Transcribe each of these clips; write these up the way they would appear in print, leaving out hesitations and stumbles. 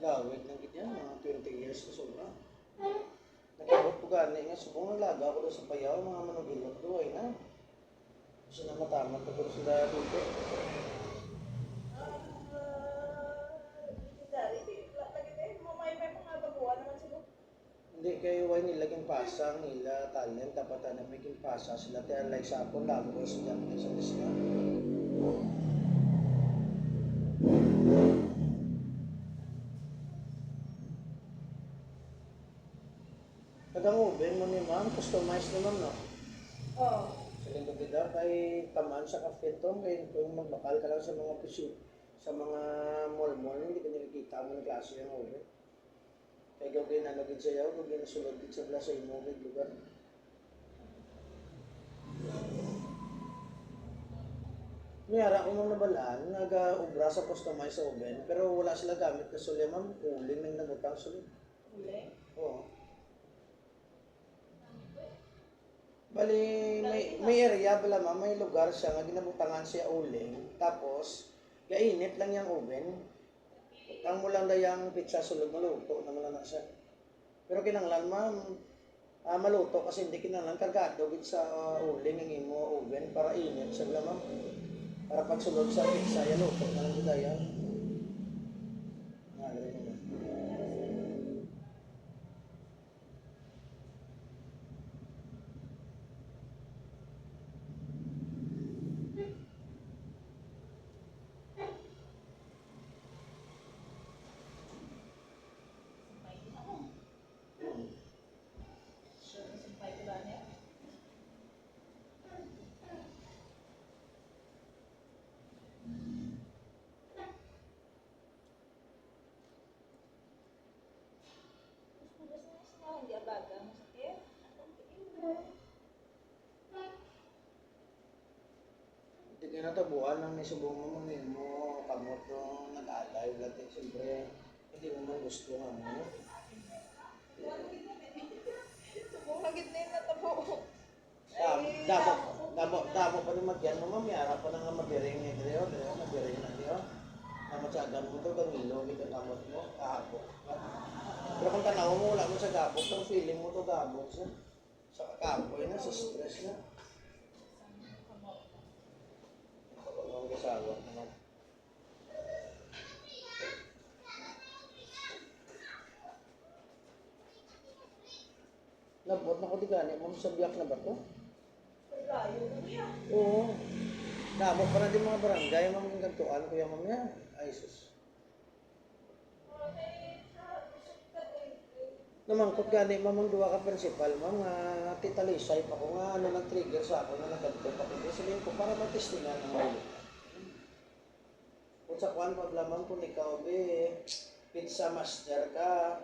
Lawit ng ganyan, mga 20 years na sobra. Nagkabot ko gani nga, subong nalaga ko doon sa payaw, mga manugilot doon, ay na. Kasi na matamat ko doon sila dito. Hindi kayo ay nilaging pasang nila talent, dapat na may pasa sila. Kaya like sa ako, lago ko sila sa disna. Kadang uben mo ni ma'am, customize naman no? Oo. Sa lingkod nila, kay tamaan sa kafetong, kay kung magbakal ka lang sa mga piso, sa mga mall-mall, hindi ka nakikita mo ng klase yung uben. Kaya gawin na naging sayaw, gawin na sulod din sa sa imong lugar. Mayara ko mong nabalaan, nag-ubra sa customize sa oven, pero wala sila gamit na suli, ma'am. Uling nang nagutang suli. Uling? Oo. Bali, may area bala ma'am, may lugar siya nga ginabutangan siya uling, tapos, kainit lang yung oven. Utang mo lang na yung pizza sulod, maluto naman lang siya. Pero kinanglan ma'am, maluto kasi hindi kinanglan kargado with sa uling ng imo oven para init siya bala ma'am. Para pagsulod sa pizza, yan luto na lang kita yan. Hindi ka natabuan ng nisubong mo mo kamot yung nag-alay. Lati, siyempre, hindi mo man gusto nga mo. Subong hagit na yung natabo. Damo pa rin magyan mo, mamiyara pa na nga mabiring ni Dreo, mabiring na Dreo. Namatsagan mo ito, gamilo, may kamot mo, kahapok. Pero kung tanaw mo, wala mo sa gabok, ang feeling mo ito gabok siya. Sa kakapoy na, sa stress na. Ang kasawa naman. Labot na ko di gani, ma'am, sa biyak na ba ito? Oo. Damo pa na din mga barangay, ma'am, yung gantuan, kuya ma'am yan. Ay, sus. Namangkot gani, ma'am, ang duwa ka principal, ma'am, nga titalisay pa ko nga, ano nag-trigger sa ako na nagganto pa ko. Sabihin ko, para matestingan ng ulo. Kung sa kuwan, paglaman kung ikaw, pizza master ka,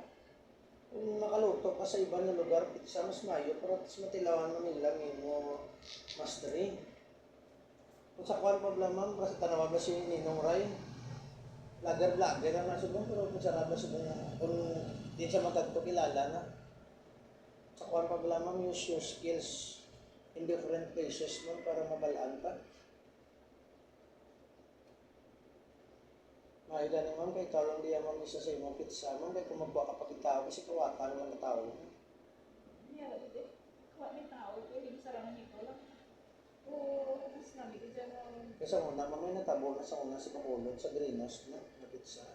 kung makaluto ka sa ibang na lugar, pizza mas mayo, pero mas matilawan mo nilang mo mastering. Kung sa kuwan, paglaman, kasi tanawa ba si Ninong Ray? Lager-lager na nasa doon, pero kung sarap na kung di siya matagto kilala na. Sa kuwan, paglaman, use your skills in different places mo para mabalaan ka. Mahida ni ma'am, kay kalong diya ma'am isa sa imong pizza, ma'am, kay kung magbuha ka pagkitao, kasi kawatan lang na tao. Iya, ito. Kuha may tao ko, hindi sarangan nito lang. Oo, mas namin ko dyan. Kasi una, ma'am, may natabo na sa una si Bacolod sa Greenhouse na pizza.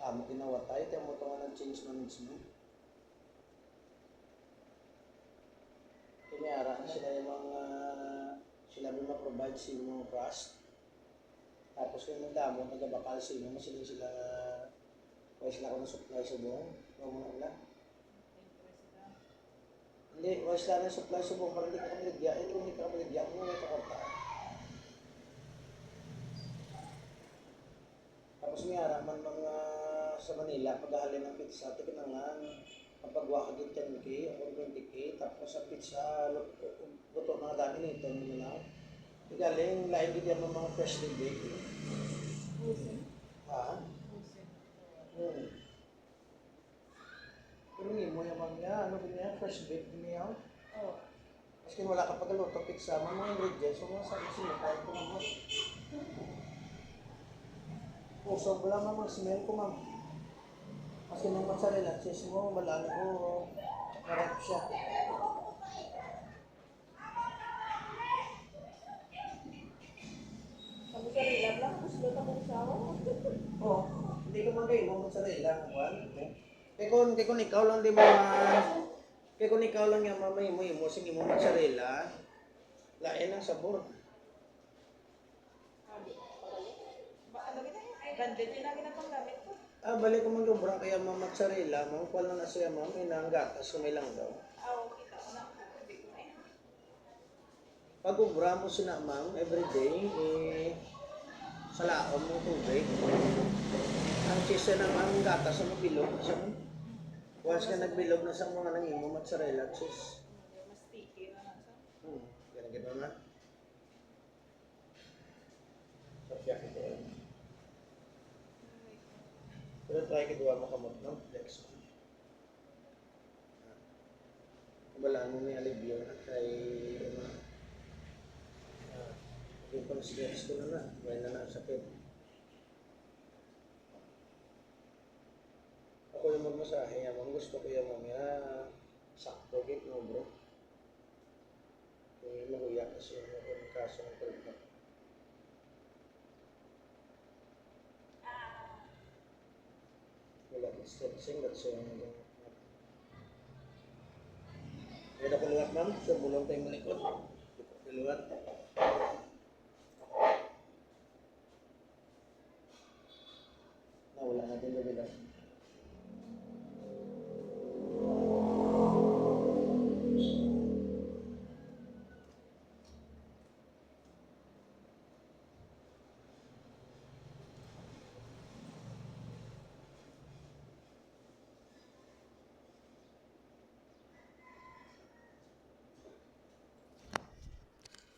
Mo kinawatay, kaya mo ito nga nag-change management. Kunyara, sila yung mga, sila may ma-provide sa imong crust. Tapos kung nagdamo, nagabakal sila, masilin sila na kaya sila ko ng supply sa buong. Huwag mo na ulan. Hindi, kaya sila ng supply sa buong para hindi ka kamiligya. Ito hindi ka kamiligya, kung may kakortaan. Tapos may haraman mga sa Manila, paghahalin ng pizza, tikinangan, kapagwa ka din 10K o 20K, tapos sa pizza, luto mga dami nito, hindi na. Galing, lain din yan mga freshly baked. Ha? Pero hindi mo naman niya, ano din niya, fresh baked din niya. Oo. Kasi wala ka pagkaluto pizza, mga ingredients, so mga sabi siya, kahit ko naman. Puso ko lang mga smell ko, ma'am. Kasi nung mozzarella cheese mo, malaan ko, marap siya. Sabi sa rila lang, gusto na kong sawa. Oo, hindi ko man kayo mo mozzarella. Juan. Kaya kung ikaw lang di mo kaya kung ikaw lang yung mamay mo, sige mo mozzarella, lain ang sabor. Ano gina? Bandit din na ginatang gamit ko. Balik ko man gobra kaya mozzarella, kuha lang na siya ma'am, inang gatas, sumilang daw. Kita ko na. Hindi ko na yan. Pag ubra mo sina ma'am, everyday, sa laon mo tubig. Ang cheese na ma'am, gatas na mabilog. Once ka nagbilog na sa mga nangimo mozzarella cheese. Mas sticky na nasa. Ganun na. Sapyak ito. Pero try kedua mo kamot no? Next one. Wala mo may alibyo na kay yung consideres ko na. May na sakit. Ako yung magmasahe, ma'am. Gusto ko yung mga sakto git mo, bro. Kung maguyak kasi yung kaso ng pagkat. Wala na stretching, that's why I'm going to. Kaya ako luwat, ma'am. So, bulong tayong malikot. Luwat. Nawala natin yung bilang.